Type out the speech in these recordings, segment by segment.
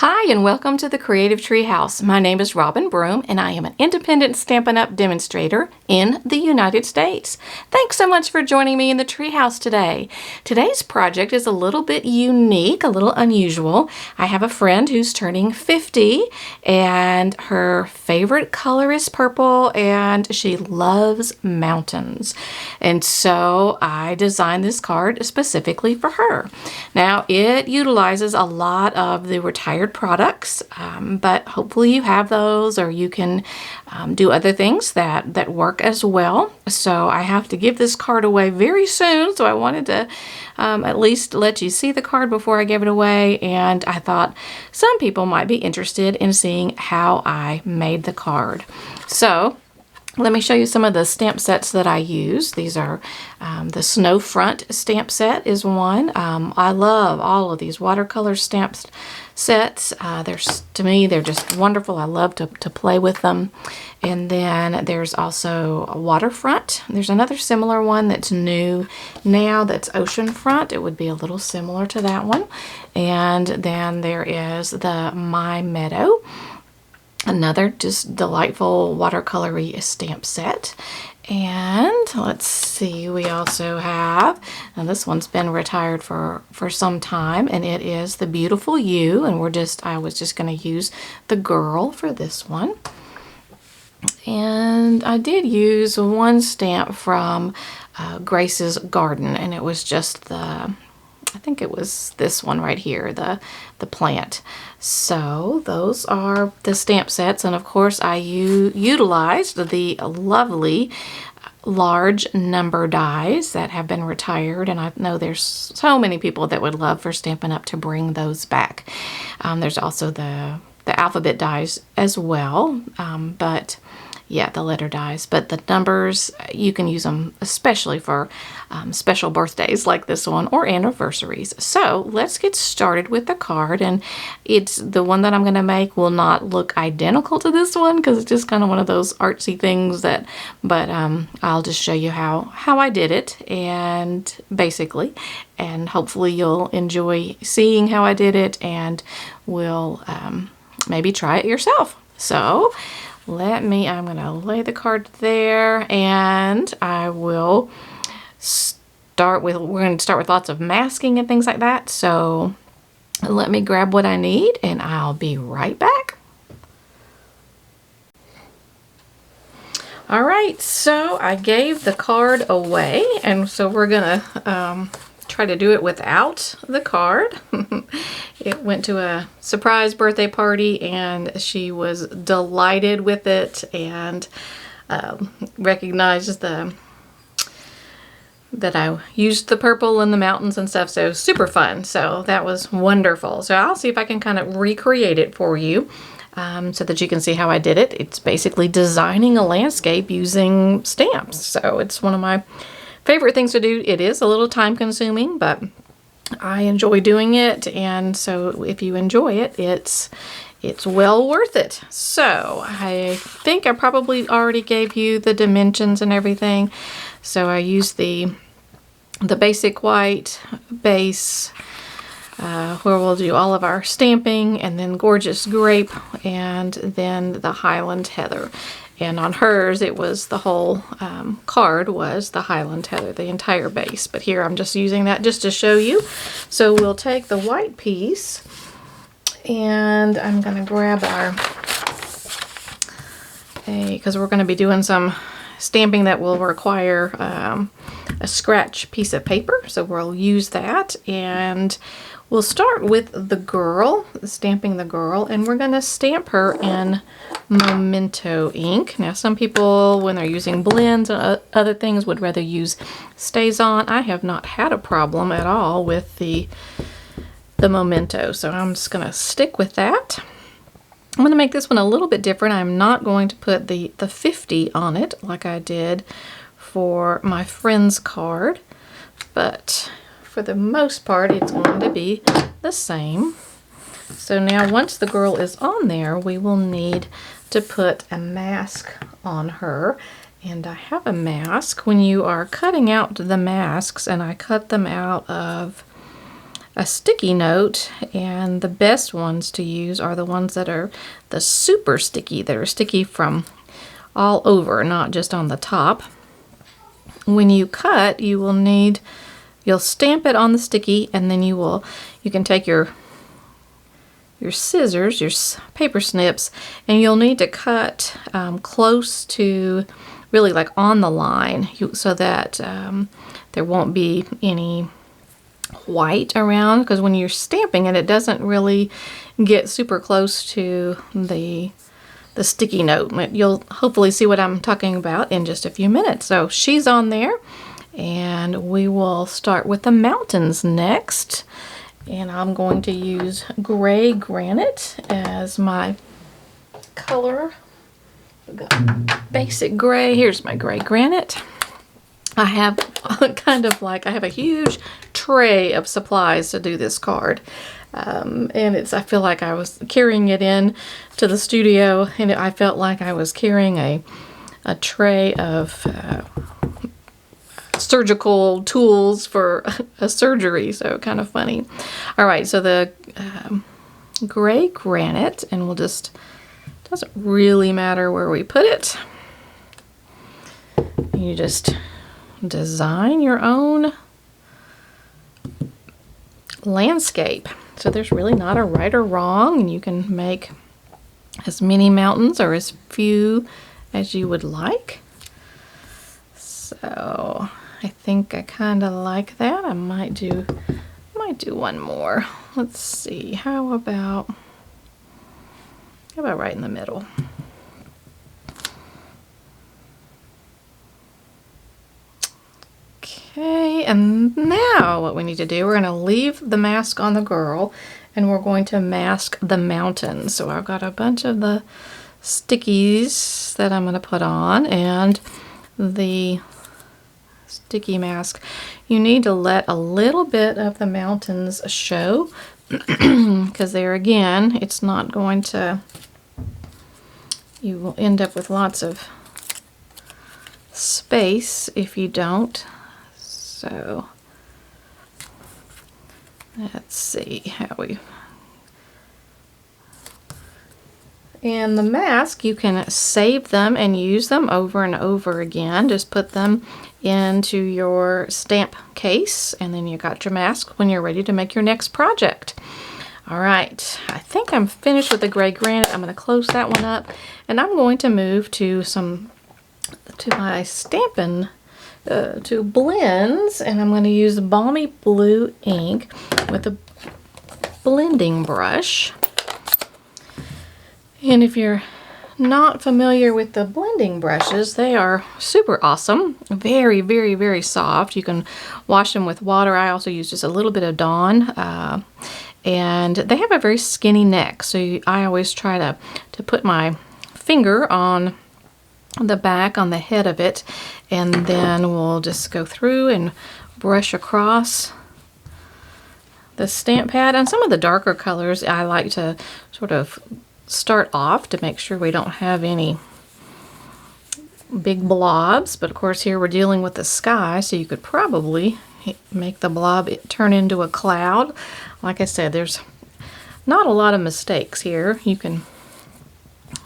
Hi and welcome to the Creative Treehouse. My name is Robin Broom and I am an independent Stampin' Up! Demonstrator in the United States. Thanks so much for joining me in the Treehouse today. Today's project is a little bit unique, a little unusual. I have a friend who's turning 50 and her favorite color is purple and she loves mountains. And so I designed this card specifically for her. Now it utilizes a lot of the retired products, but hopefully you have those or you can do other things that work as well. So I have to give this card away very soon, so I wanted to at least let you see the card before I gave it away, and I thought some people might be interested in seeing how I made the card. So let me show you some of the stamp sets that I use. These are the Snow Front stamp set is one. I love all of these watercolor stamp sets. To me, they're just wonderful. I love to play with them. And then there's also a Waterfront. There's another similar one that's new now that's Ocean Front. It would be a little similar to that one. And then there is the My Meadow. Another just delightful watercolory stamp set. And let's see, we also have, now this one's been retired for some time, and it is the Beautiful You, and I was just going to use the girl for this one. And I did use one stamp from Grace's Garden, and it was just I think it was this one right here, the plant. So those are the stamp sets, and of course I utilized the lovely large number dies that have been retired, and I know there's so many people that would love for Stampin' Up! To bring those back. There's also the alphabet dies as well, but yeah, the letter dies, but the numbers, you can use them especially for special birthdays like this one or anniversaries. So let's get started with the card, and it's the one that I'm going to make will not look identical to this one because it's just kind of one of those artsy things but I'll just show you how I did it, and basically, and hopefully you'll enjoy seeing how I did it and will maybe try it yourself. So I'm going to lay the card there, and we're going to start with lots of masking and things like that. So let me grab what I need and I'll be right back. All right, so I gave the card away, and so we're going to try to do it without the card. It went to a surprise birthday party and she was delighted with it and recognized that I used the purple in the mountains and stuff, so super fun. So that was wonderful. So I'll see if I can kind of recreate it for you so that you can see how I did it. It's basically designing a landscape using stamps. So it's one of my favorite things to do. It is a little time consuming, but I enjoy doing it, and so if you enjoy it, it's well worth it. So I think I probably already gave you the dimensions and everything. So I used the basic white base where we'll do all of our stamping, and then Gorgeous Grape, and then the Highland Heather. And on hers, it was the whole card was the Highland Heather, the entire base. But here I'm just using that just to show you. So we'll take the white piece, and I'm going to grab because we're going to be doing some stamping that will require a scratch piece of paper. So we'll use that, and we'll start with the girl, stamping the girl, and we're going to stamp her in Memento ink. Now some people, when they're using blends and other things, would rather use StazOn. I have not had a problem at all with the Memento, so I'm just going to stick with that. I'm going to make this one a little bit different. I'm not going to put the 50 on it like I did for my friend's card, but for the most part it's going to be the same. So now once the girl is on there, we will need to put a mask on her. And I have a mask. When you are cutting out the masks, and I cut them out of a sticky note, and the best ones to use are the ones that are the super sticky, that are sticky from all over, not just on the top. When you cut, you'll stamp it on the sticky, and then you can take your scissors, your paper snips, and you'll need to cut close to, really like on the line, so that there won't be any white around, because when you're stamping it, it doesn't really get super close to the sticky note. You'll hopefully see what I'm talking about in just a few minutes. So she's on there, and we will start with the mountains next. And I'm going to use gray granite as my color. We've got basic gray. Here's my gray granite. I have I have a huge tray of supplies to do this card. And I feel like I was carrying it in to the studio, and I felt like I was carrying a tray of surgical tools for a surgery, so kind of funny. All right, so the gray granite, and doesn't really matter where we put it. You just design your own landscape. So there's really not a right or wrong, and you can make as many mountains or as few as you would like. So I think I kind of like that. I might do one more. Let's see. How about right in the middle? Okay, and now what we need to do, we're going to leave the mask on the girl, and we're going to mask the mountains. So I've got a bunch of the stickies that I'm going to put on, and the sticky mask. You need to let a little bit of the mountains show, because there again, it's not going to, you will end up with lots of space if you don't. So let's see how we, and the mask, you can save them and use them over and over again. Just put them into your stamp case, and then you got your mask when you're ready to make your next project. All right, I think I'm finished with the gray granite. I'm going to close that one up, and I'm going to move to my Stampin' to blends, and I'm going to use Balmy Blue ink with a blending brush. And if you're not familiar with the blending brushes, they are super awesome. Very, very, very soft. You can wash them with water. I also use just a little bit of Dawn. And they have a very skinny neck, so I always try to put my finger on the back, on the head of it, and then we'll just go through and brush across the stamp pad. And some of the darker colors I like to sort of start off to make sure we don't have any big blobs, but of course here we're dealing with the sky, so you could probably make the blob turn into a cloud. Like I said, there's not a lot of mistakes here. You can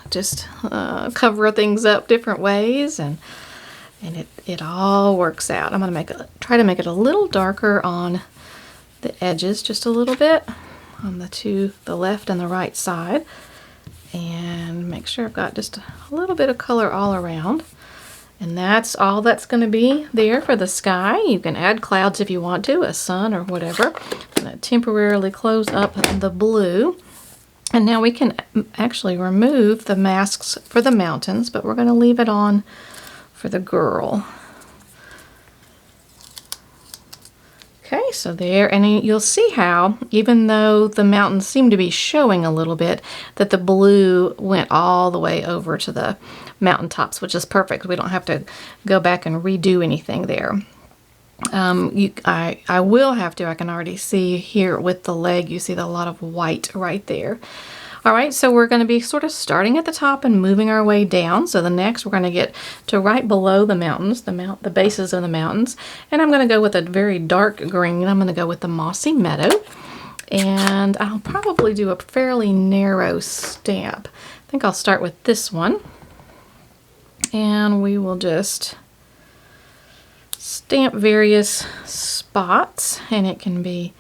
just cover things up different ways, and it all works out. I'm going to try to make it a little darker on the edges, just a little bit on the left and the right side, and make sure I've got just a little bit of color all around. And that's all that's going to be there for the sky. You can add clouds if you want to, a sun or whatever. I'm going to temporarily close up the blue. And now we can actually remove the masks for the mountains, but we're going to leave it on for the girl. Okay, so there, and you'll see how, even though the mountains seem to be showing a little bit, that the blue went all the way over to the mountaintops, which is perfect. We don't have to go back and redo anything there. I will have to, I can already see here with the leg, you see a lot of white right there. All right, so we're going to be sort of starting at the top and moving our way down. So the next we're going to get to right below the mountains, the bases of the mountains. And I'm going to go with a very dark green. I'm going to go with the mossy meadow. And I'll probably do a fairly narrow stamp. I think I'll start with this one. And we will just stamp various spots, and it can be,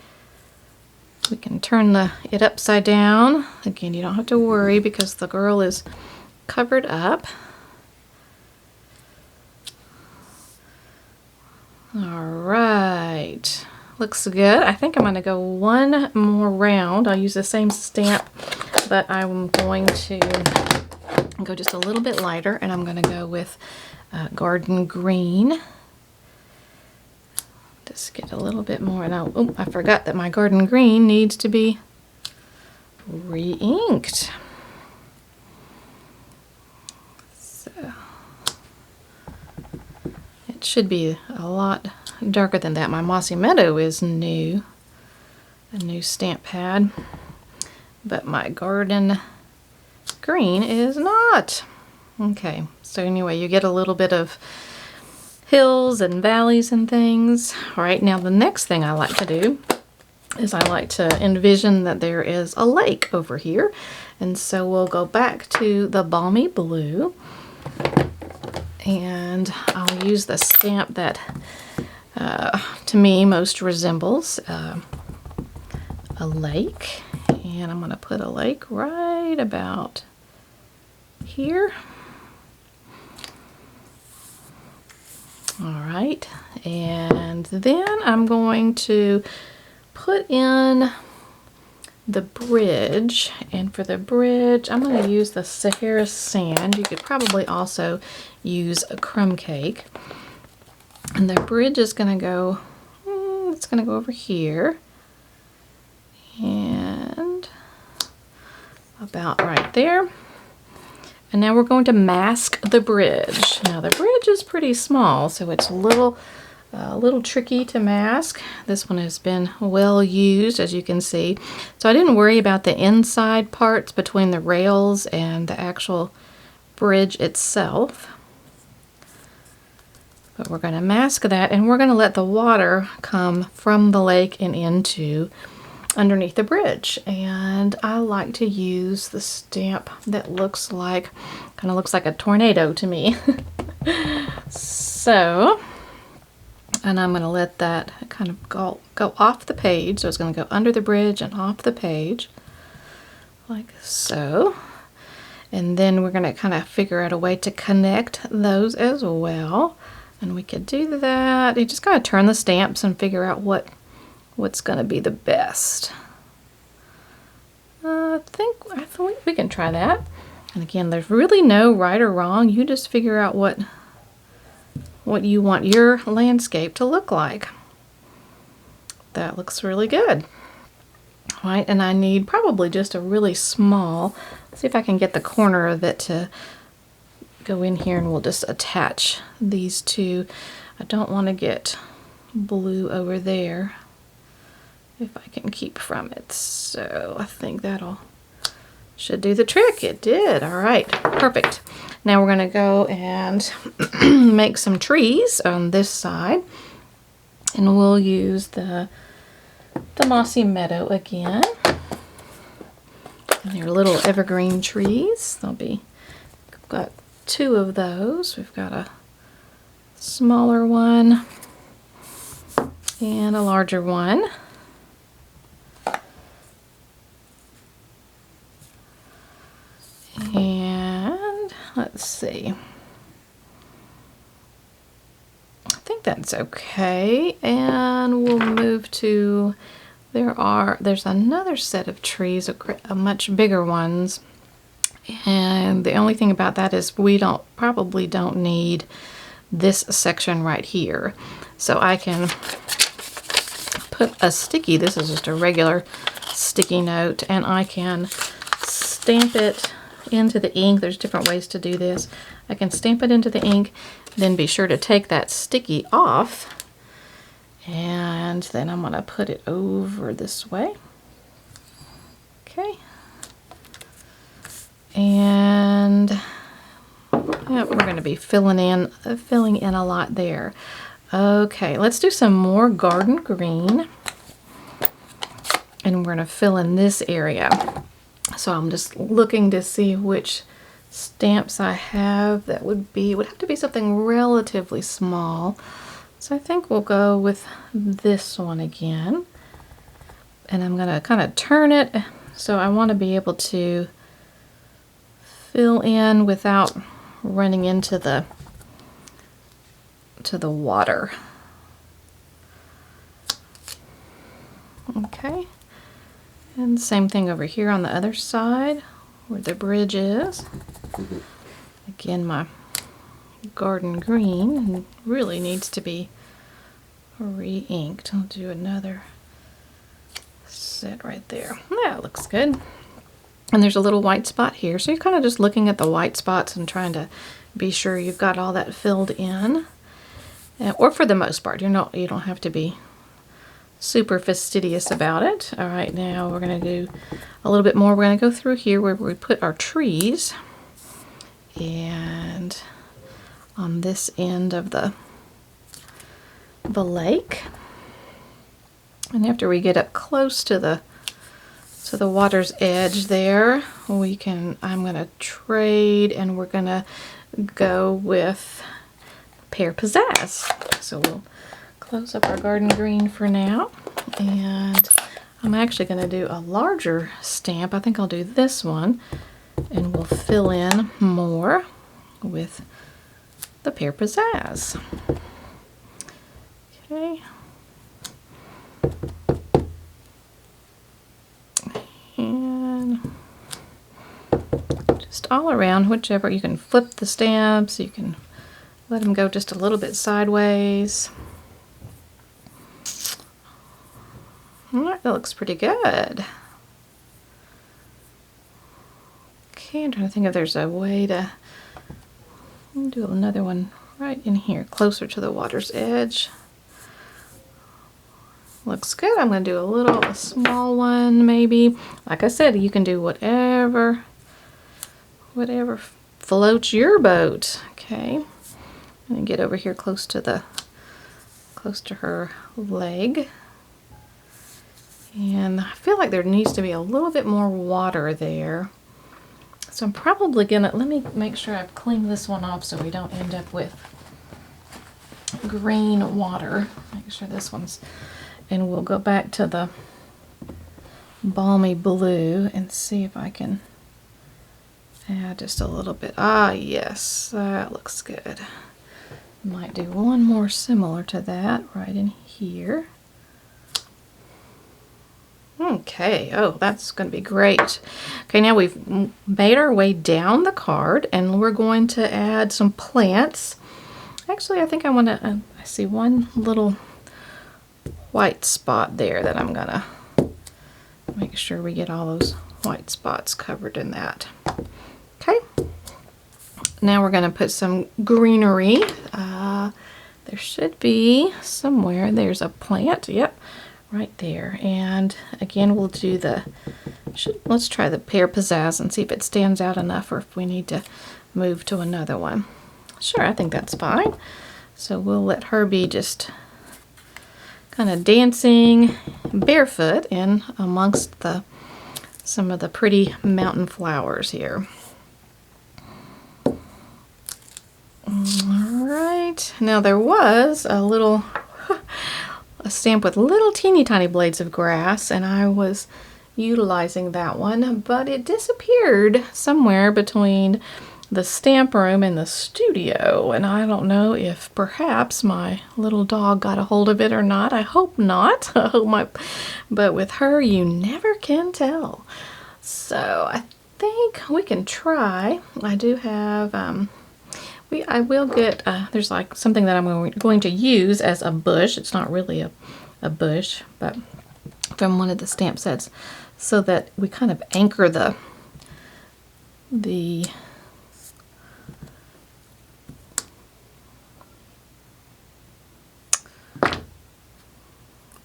we can turn it upside down. Again, you don't have to worry because the girl is covered up. All right, looks good. I think I'm going to go one more round. I'll use the same stamp, but I'm going to go just a little bit lighter, and I'm going to go with garden green. Just get a little bit more, and I forgot that my garden green needs to be re-inked. So it should be a lot darker than that. My mossy meadow is new, a new stamp pad, but my garden green is not. Okay, so anyway, you get a little bit of hills and valleys and things. All right, now the next thing I like to do is I like to envision that there is a lake over here. And so we'll go back to the balmy blue, and I'll use the stamp that to me most resembles a lake. And I'm going to put a lake right about here. All right, and then I'm going to put in the bridge, and for the bridge I'm going to use the Sahara sand. You could probably also use a crumb cake. And the bridge is going to go, it's going to go over here, and about right there. And now we're going to mask the bridge. Now the bridge is pretty small, so it's a little tricky to mask. This one has been well used, as you can see. So I didn't worry about the inside parts between the rails and the actual bridge itself. But we're going to mask that, and we're going to let the water come from the lake and into underneath the bridge. And I like to use the stamp that kind of looks like a tornado to me. So, and I'm going to let that kind of go off the page. So it's going to go under the bridge and off the page like so. And then we're going to kind of figure out a way to connect those as well. And we could do that. You just kind of turn the stamps and figure out what's going to be the best. I think we can try that. And again, there's really no right or wrong. You just figure out what you want your landscape to look like. That looks really good. All right, and I need probably just a really small, let's see if I can get the corner of it to go in here, and we'll just attach these two. I don't want to get blue over there if I can keep from it. So I think should do the trick. It did. All right, perfect. Now we're going to go and make some trees on this side, and we'll use the mossy meadow again. And they're little evergreen trees. We've got two of those. We've got a smaller one and a larger one. And let's see. I think that's okay. And we'll move to, there's another set of trees, a much bigger ones. And the only thing about that is we probably don't need this section right here. So I can put a sticky, this is just a regular sticky note, and I can stamp it into the ink. There's different ways to do this. I can stamp it into the ink, then be sure to take that sticky off, and then I'm going to put it over this way. Okay. And yeah, we're going to be filling in a lot there. Okay, let's do some more garden green. And we're going to fill in this area. So I'm just looking to see which stamps I have that would have to be something relatively small. So I think we'll go with this one again. And I'm going to kind of turn it. So I want to be able to fill in without running into the water. Okay. And same thing over here on the other side where the bridge is. Again, my garden green really needs to be re-inked. I'll do another set right there. That looks good. And there's a little white spot here. So you're kind of just looking at the white spots and trying to be sure you've got all that filled in. Or for the most part, you don't have to be super fastidious about it. All right, now we're going to do a little bit more. We're going to go through here where we put our trees. And on this end of the lake. And after we get up close to the water's edge there, I'm going to trade, and we're going to go with Pear Pizzazz. So we'll close up our garden green for now, and I'm actually going to do a larger stamp. I think I'll do this one, and we'll fill in more with the Pear Pizzazz. Okay. And just all around, whichever, you can flip the stamps, you can let them go just a little bit sideways. All right, that looks pretty good. Okay, I'm trying to think if there's a way to do another one right in here, closer to the water's edge. Looks good. I'm going to do a small one maybe. Like I said, you can do whatever floats your boat. Okay. And get over here close to her leg. And I feel like there needs to be a little bit more water there. So I'm probably gonna, let me make sure I've cleaned this one off so we don't end up with green water. Make sure this one's, and we'll go back to the balmy blue and see if I can add just a little bit. Ah, yes, that looks good. Might do one more similar to that right in here. Okay, oh, that's going to be great. Okay, now we've made our way down the card, and we're going to add some plants. Actually, I think I want to, I see one little white spot there that I'm going to make sure we get all those white spots covered in that. Okay, now we're going to put some greenery. There should be somewhere, there's a plant, yep. Right there. And again, we'll do let's try the Pear Pizzazz and see if it stands out enough or if we need to move to another one. Sure, I think that's fine. So we'll let her be just kind of dancing barefoot in amongst some of the pretty mountain flowers here. All right. Now there was a stamp with little teeny tiny blades of grass, and I was utilizing that one, but it disappeared somewhere between the stamp room and the studio, and I don't know if perhaps my little dog got a hold of it or not. I hope not. But with her, you never can tell. So I think we can try. I do have I will get, there's like something that I'm going to use as a bush. It's not really a bush, but from one of the stamp sets, so that we kind of anchor the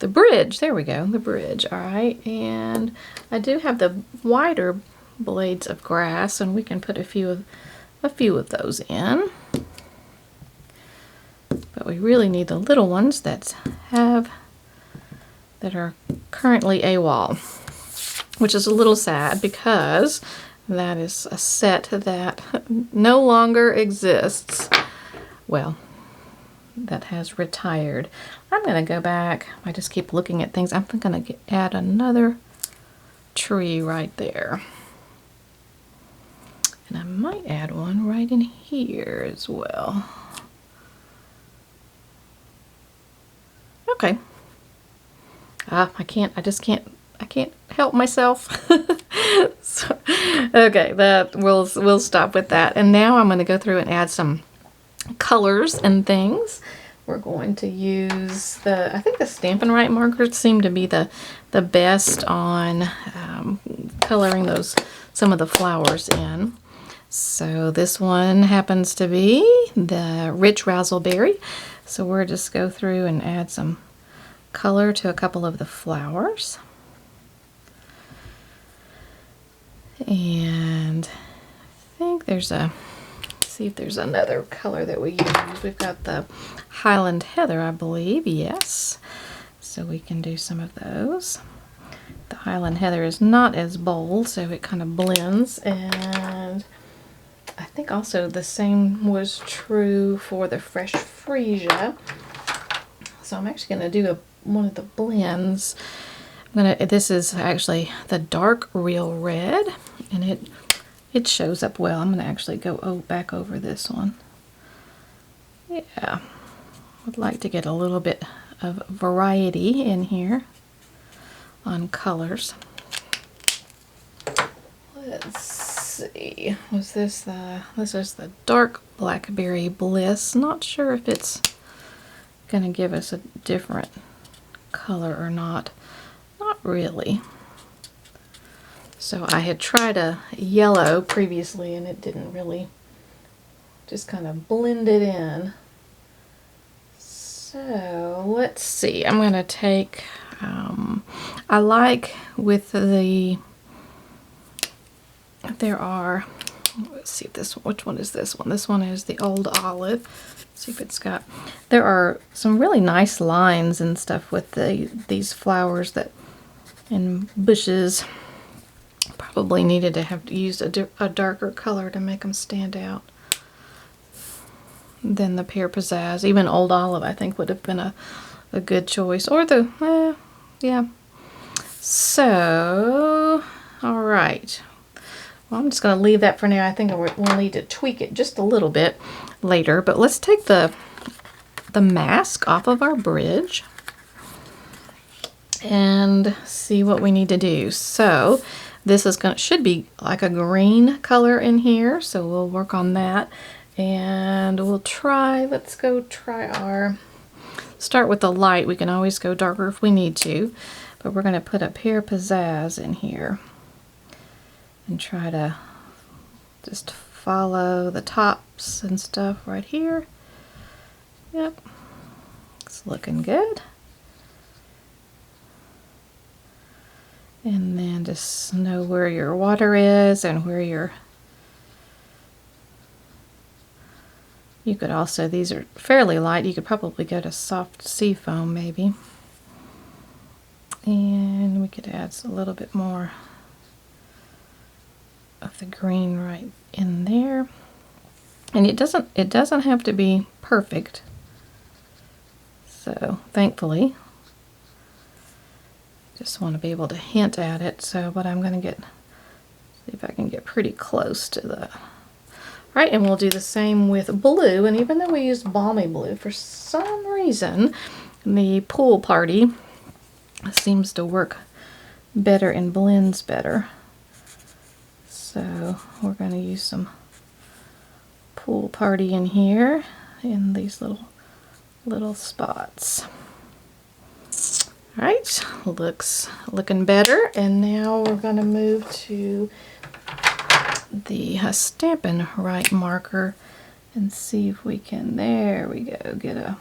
bridge. There we go, the bridge. All right, and I do have the wider blades of grass, and we can put a few of those in. But we really need the little ones that are currently AWOL, which is a little sad because that is a set that no longer exists. Well, that has retired. I'm going to go back. I just keep looking at things. I'm going to add another tree right there. And I might add one right in here as well. Okay. I can't help myself. So, okay, we'll stop with that. And now I'm going to go through and add some colors and things. We're going to use I think the Stampin' Up markers seem to be the best on coloring some of the flowers in. So this one happens to be the Rich Razzleberry. So we'll just go through and add some color to a couple of the flowers. And I think see if there's another color that we use. We've got the Highland Heather, I believe, yes. So we can do some of those. The Highland Heather is not as bold, so it kind of blends. And I think also the same was true for the Fresh Freesia. So I'm actually going to do one of the blends. This is actually the dark Real Red, and it shows up well. I'm going to actually go back over this one. Yeah, would like to get a little bit of variety in here on colors. Let's see. This is the dark Blackberry Bliss. Not sure if it's going to give us a different color or not. Not really. So I had tried a yellow previously and it didn't really, just kind of blended in. So let's see. I'm going to take, I like with let's see which one is this one? This one is the Old Olive. Let's see if it's got, there are some really nice lines and stuff with these flowers and bushes. Probably needed to have used a darker color to make them stand out than the Pear Pizzazz. Even Old Olive I think would have been a good choice. Or yeah. So, alright. Well, I'm just going to leave that for now. I think we'll need to tweak it just a little bit later. But let's take the mask off of our bridge and see what we need to do. So this should be like a green color in here, so we'll work on that. And let's go try start with the light. We can always go darker if we need to, but we're going to put a Pear Pizzazz in here and try to just follow the tops and stuff right here. Yep, it's looking good. And then just know where your water is and where you could also, these are fairly light, you could probably go to soft sea foam maybe. And we could add a little bit more of the green right in there. And it doesn't have to be perfect. So thankfully, just want to be able to hint at it. So, but I'm going to see if I can get pretty close to the, right, and we'll do the same with blue. And even though we use balmy blue, for some reason, the Pool Party seems to work better and blends better. So we're going to use some Pool Party in here in these little spots. Alright, looking better. And now we're going to move to the Stampin' Up marker and see if we can, there we go, get a,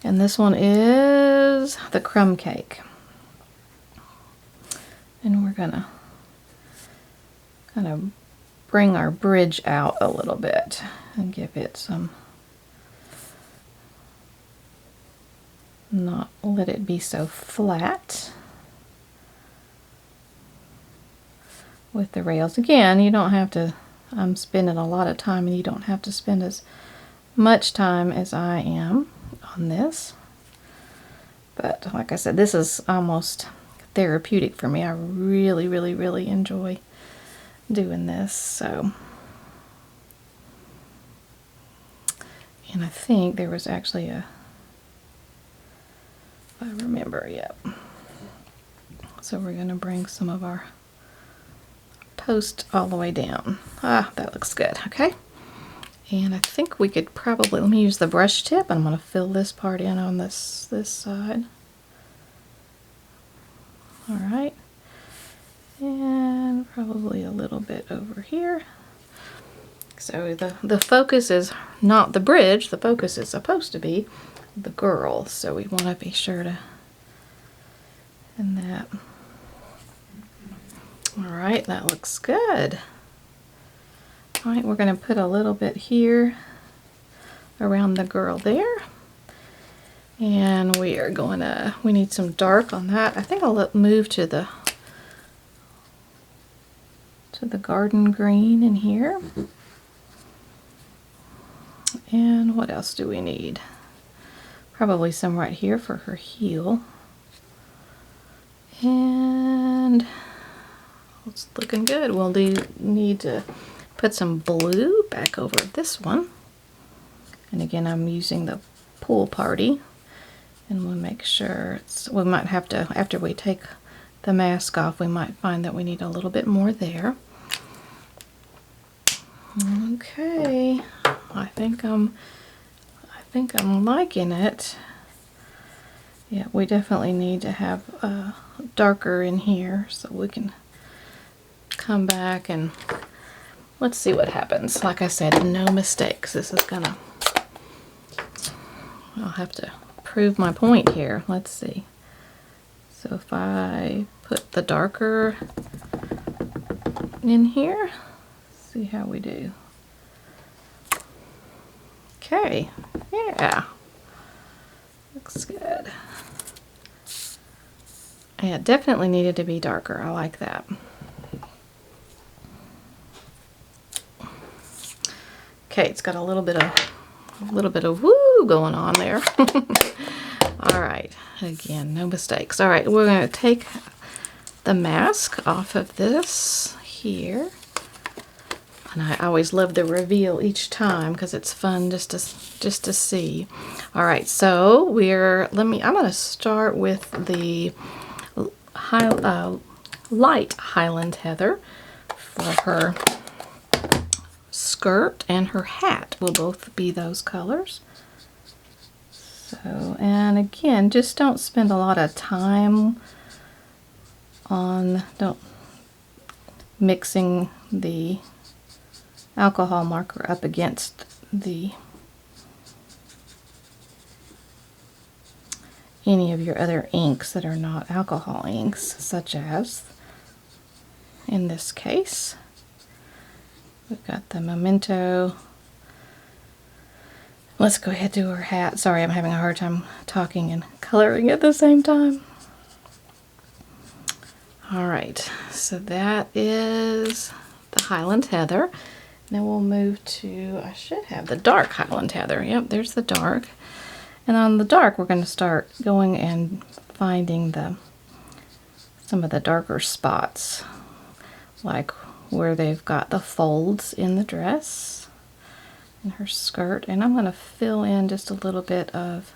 and this one is the Crumb Cake. And we're going to kind of bring our bridge out a little bit and give it some, not let it be so flat with the rails. Again, you don't have to, I'm spending a lot of time, and you don't have to spend as much time as I am on this. But like I said, this is almost therapeutic for me. I really, really, really enjoy doing this. So, and I think there was actually a, if I remember, yep. So we're going to bring some of our post all the way down. Ah, that looks good. Okay. And I think we could probably, let me use the brush tip. I'm going to fill this part in on this side. All right. And probably a little bit over here. So the focus is not the bridge. The focus is supposed to be the girl. So we want to be sure to, and that. All right, that looks good. All right, we're going to put a little bit here around the girl there. And we are going to, we need some dark on that. I think I'll move to the garden green in here. And what else do we need? Probably some right here for her heel. And it's looking good. We'll need to put some blue back over this one. And again, I'm using the Pool Party. And we'll make sure it's, we might have to, after we take the mask off, we might find that we need a little bit more there. Okay, I think I'm liking it. Yeah, we definitely need to have darker in here so we can come back and let's see what happens. Like I said, no mistakes. This is gonna, I'll have to prove my point here. Let's see. So if I put the darker in here, see how we do. Okay, yeah, looks good. Yeah, it definitely needed to be darker. I like that. Okay, it's got a little bit of woo going on there. All right, again, no mistakes. All right, we're going to take the mask off of this here. And I always love the reveal each time because it's fun just to see. All right, so I'm going to start with the light Highland Heather for her skirt, and her hat will both be those colors. So, and again, just don't spend a lot of time on mixing the alcohol marker up against any of your other inks that are not alcohol inks, such as in this case we've got the Memento. Let's go ahead and do her hat. Sorry, I'm having a hard time talking and coloring at the same time. All right, so that is the Highland Heather. Now we'll move to, I should have the dark Highland Heather. Yep, there's the dark. And on the dark, we're going to start going and finding some of the darker spots, like where they've got the folds in the dress and her skirt. And I'm going to fill in just a little bit of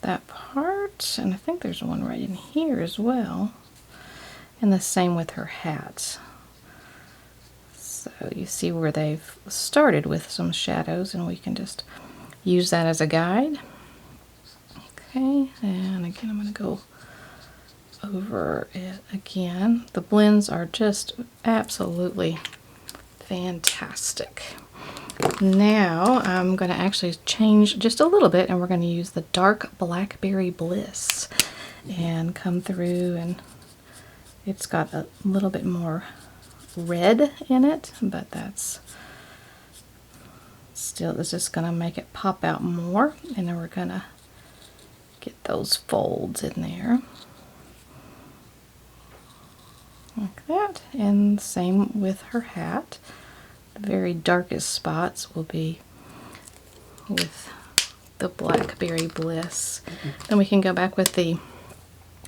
that part. And I think there's one right in here as well. And the same with her hat. So you see where they've started with some shadows, and we can just use that as a guide. Okay, and again, I'm going to go over it again. The blends are just absolutely fantastic. Now I'm going to actually change just a little bit, and we're going to use the dark Blackberry Bliss and come through, and it's got a little bit more red in it, but that's still, it's just gonna make it pop out more. And then we're gonna get those folds in there. Like that. And same with her hat. The very darkest spots will be with the Blackberry Bliss. Then we can go back with the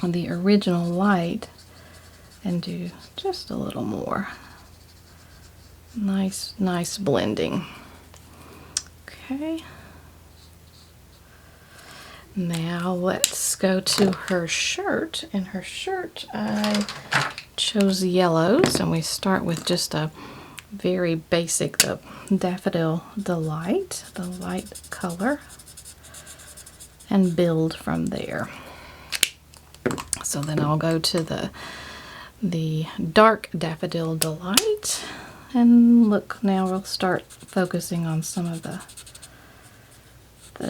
original light and do just a little more. Nice blending. Okay. Now let's go to her shirt. In her shirt, I chose yellows, and we start with just a very basic, the Daffodil Delight, the light color, and build from there. So then I'll go to the dark Daffodil Delight, and look, now we'll start focusing on some of the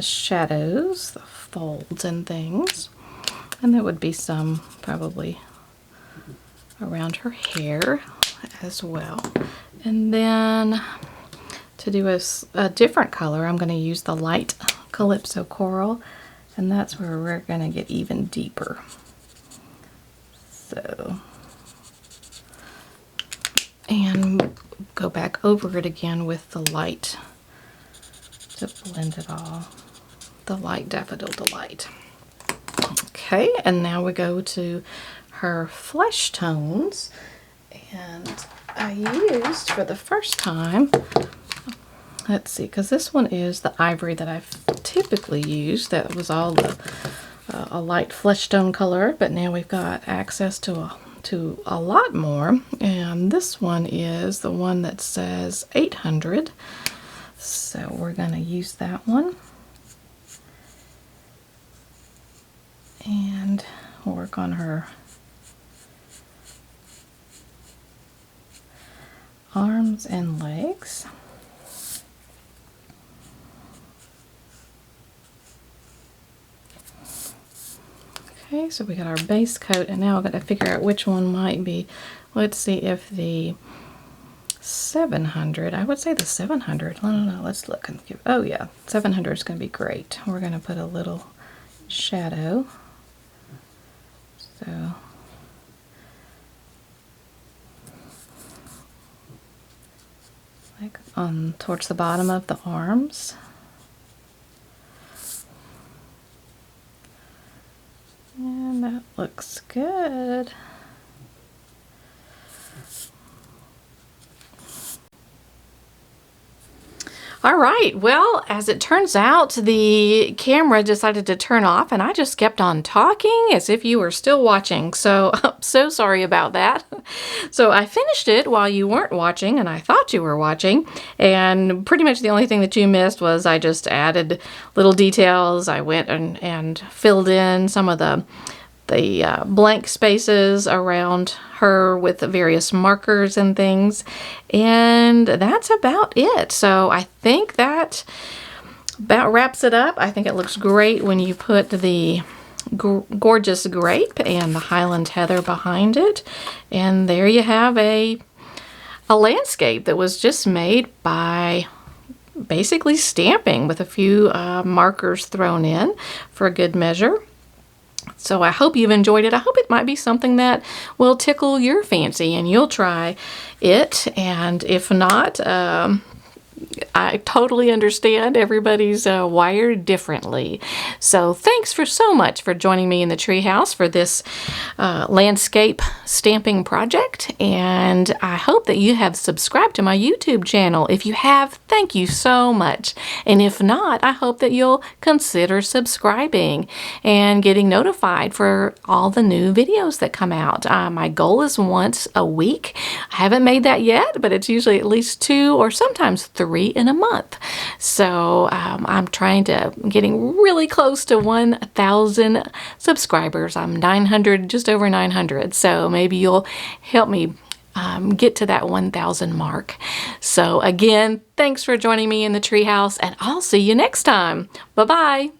shadows, the folds and things. And there would be some probably around her hair as well. And then to do a different color, I'm going to use the light Calypso Coral, and that's where we're going to get even deeper. So, and go back over it again with the light to blend it all. The light Daffodil Delight. Okay, and now we go to her flesh tones, and I used for the first time, let's see, because this one is the ivory that I've typically used. That was all the a light flesh tone color, but now we've got access to a lot more, and this one is the one that says 800, so we're going to use that one and work on her arms and legs. Okay, so we got our base coat, and now I've got to figure out which one might be. Let's see if the 700, I would say the 700. No, let's look and give, oh yeah, 700 is going to be great. We're going to put a little shadow. So like on towards the bottom of the arms. And that looks good. All right, well, as it turns out, the camera decided to turn off, and I just kept on talking as if you were still watching. So I'm so sorry about that. So I finished it while you weren't watching, and I thought you were watching. And pretty much the only thing that you missed was I just added little details. I went and filled in some of the blank spaces around her with the various markers and things, and that's about it. So I think that about wraps it up. I think it looks great when you put the gorgeous grape and the Highland heather behind it, and there you have a landscape that was just made by basically stamping with a few markers thrown in for good measure. So I hope you've enjoyed it. I hope it might be something that will tickle your fancy and you'll try it. And if not, I totally understand. Everybody's wired differently. So thanks so much for joining me in the treehouse for this landscape stamping project. And I hope that you have subscribed to my YouTube channel. If you have, thank you so much. And if not, I hope that you'll consider subscribing and getting notified for all the new videos that come out. My goal is once a week. I haven't made that yet, but it's usually at least 2 or sometimes 3 in a month. So I'm getting really close to 1,000 subscribers. I'm 900, just over 900. So maybe you'll help me get to that 1,000 mark. So again, thanks for joining me in the treehouse, and I'll see you next time. Bye-bye.